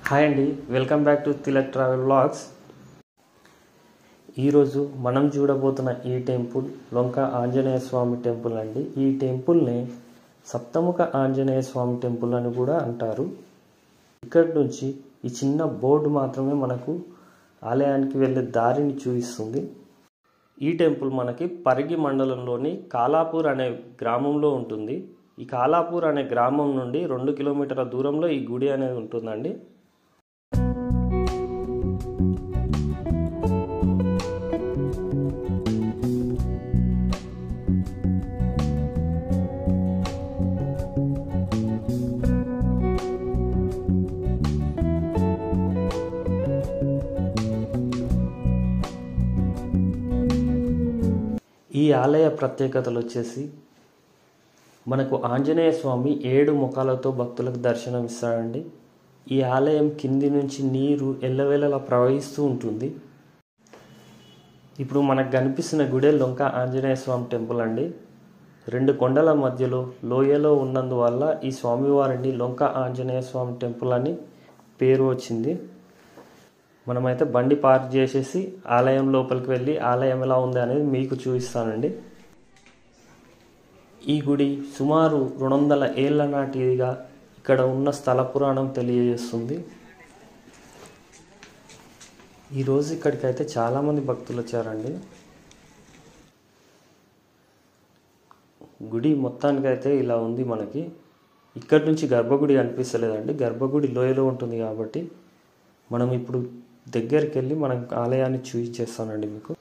Hi అండి, welcome back to Tilak travel vlogs. ఈరోజు మనం చూడబోతున్న ఈ టెంపుల్ లొంక ఆంజనేయ స్వామి టెంపుల్ అండి. ఈ టెంపుల్ని సప్తముఖ ఆంజనేయ స్వామి టెంపుల్ అని కూడా అంటారు. ఇక్కడి నుంచి ఈ చిన్న బోర్డు మాత్రమే మనకు ఆలయానికి వెళ్ళే దారిని చూపిస్తుంది. ఈ టెంపుల్ మనకి పరిగి మండలంలోని కాలాపూర్ అనే గ్రామంలో ఉంటుంది. ఈ కాలాపూర్ అనే గ్రామం నుండి 2 కిలోమీటర్ల దూరంలో ఈ గుడి అనేది ఉంటుందండి. ఈ ఆలయ ప్రత్యేకతలు వచ్చేసి మనకు ఆంజనేయ స్వామి 7 ముఖాలతో భక్తులకు దర్శనం ఇస్తాడండి. ఈ ఆలయం కింది నుంచి నీరు ఎల్లవేళలా ప్రవహిస్తూ ఉంటుంది. ఇప్పుడు మనకు కనిపిస్తున్న గుడే లొంక ఆంజనేయ స్వామి టెంపుల్ అండి. 2 కొండల మధ్యలో లోయలో ఉన్నందువల్ల ఈ స్వామివారిని లొంక ఆంజనేయ స్వామి టెంపుల్ అని పేరు వచ్చింది. మనమైతే బండి పార్క్ చేసేసి ఆలయం లోపలికి వెళ్ళి ఆలయం ఎలా ఉంది అనేది మీకు చూపిస్తానండి. ఈ గుడి సుమారు 200 ఏళ్ల నాటిదిగా ఇక్కడ ఉన్న స్థల పురాణం తెలియజేస్తుంది. ఈరోజు ఇక్కడికైతే చాలామంది భక్తులు వచ్చారండి. గుడి మొత్తానికైతే ఇలా ఉంది. మనకి ఇక్కడి నుంచి గర్భగుడి కనిపిస్తలేదండి. గర్భగుడి లోయలో ఉంటుంది కాబట్టి మనం ఇప్పుడు దగ్గరికి వెళ్ళి మనం ఆలయాన్ని చూపించేస్తానండి మీకు.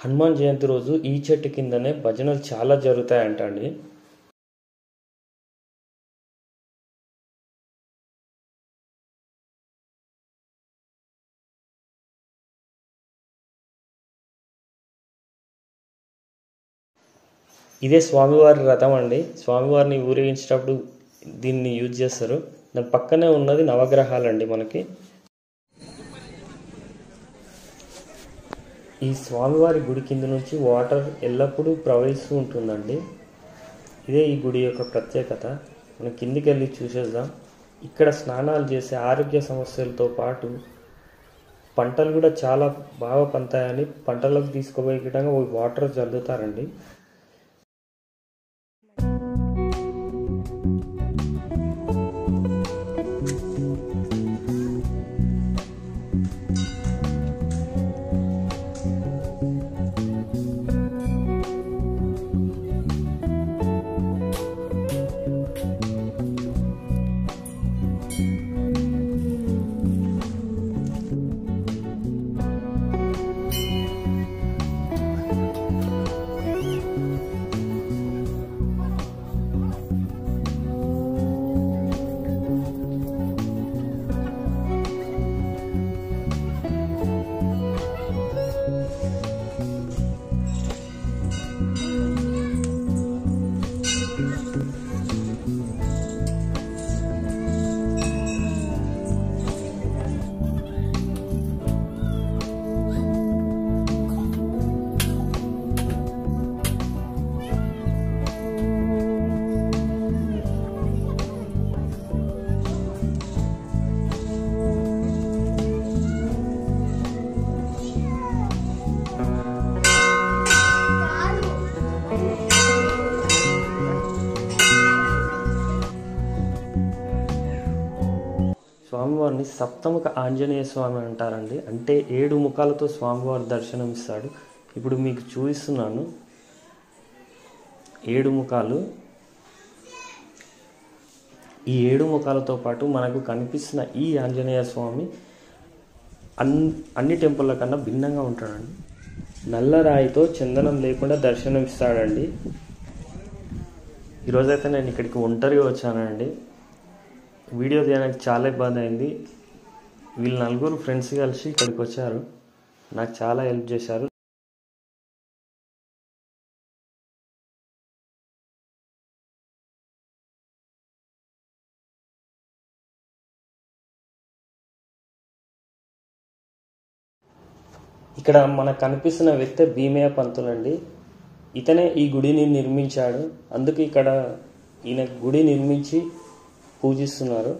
హనుమాన్ జయంతి రోజు ఈ చెట్టు కిందనే భజనలు చాలా జరుగుతాయంట అండి. ఇదే స్వామివారి రథం అండి. స్వామివారిని ఊరేగించేటప్పుడు దీన్ని యూజ్ చేస్తారు. దాని పక్కనే ఉన్నది నవగ్రహాలండి. మనకి ఈ స్వామివారి గుడి కింద నుంచి వాటర్ ఎల్లప్పుడూ ప్రవహిస్తూ ఉంటుందండి. ఇదే ఈ గుడి యొక్క ప్రత్యేకత. మనం కిందికి వెళ్ళి చూసేద్దాం. ఇక్కడ స్నానాలు చేసే ఆరోగ్య సమస్యలతో పాటు పంటలు కూడా చాలా బాగా పంతాయని పంటలకు తీసుకుపోయే విధంగా వాటర్ చల్లుతారండి. స్వామివారిని సప్తముఖ ఆంజనేయ స్వామి అంటారండి. అంటే 7 ముఖాలతో స్వామివారి దర్శనం ఇస్తాడు. ఇప్పుడు మీకు చూపిస్తున్నాను 7 ముఖాలు. ఈ 7 ముఖాలతో పాటు మనకు కనిపిస్తున్న ఈ ఆంజనేయ స్వామి అన్ని టెంపుల్ల కన్నా భిన్నంగా ఉంటాడండి. నల్లరాయితో చందనం లేకుండా దర్శనం ఇస్తాడండి. ఈరోజైతే నేను ఇక్కడికి ఒంటరిగా వచ్చానండి. వీడియో తీయడానికి చాలా ఇబ్బంది అయింది. వీళ్ళు 4 ఫ్రెండ్స్ కలిసి ఇక్కడికి వచ్చారు. నాకు చాలా హెల్ప్ చేశారు. ఇక్కడ మనకు కనిపిస్తున్న వ్యక్తి భీమయ్య పంతులు అండి. ఇతనే ఈ గుడిని నిర్మించాడు. అందుకే ఇక్కడ ఈయన గుడి నిర్మించి పూజిస్తున్నారు.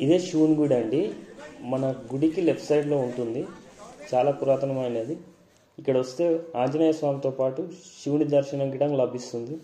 ఇదే శివుని గుడి అండి. మన గుడికి లెఫ్ట్ సైడ్లో ఉంటుంది. చాలా పురాతనమైనది. ఇక్కడ వస్తే ఆంజనేయ స్వామితో పాటు శివుని దర్శనం కూడా లభిస్తుంది.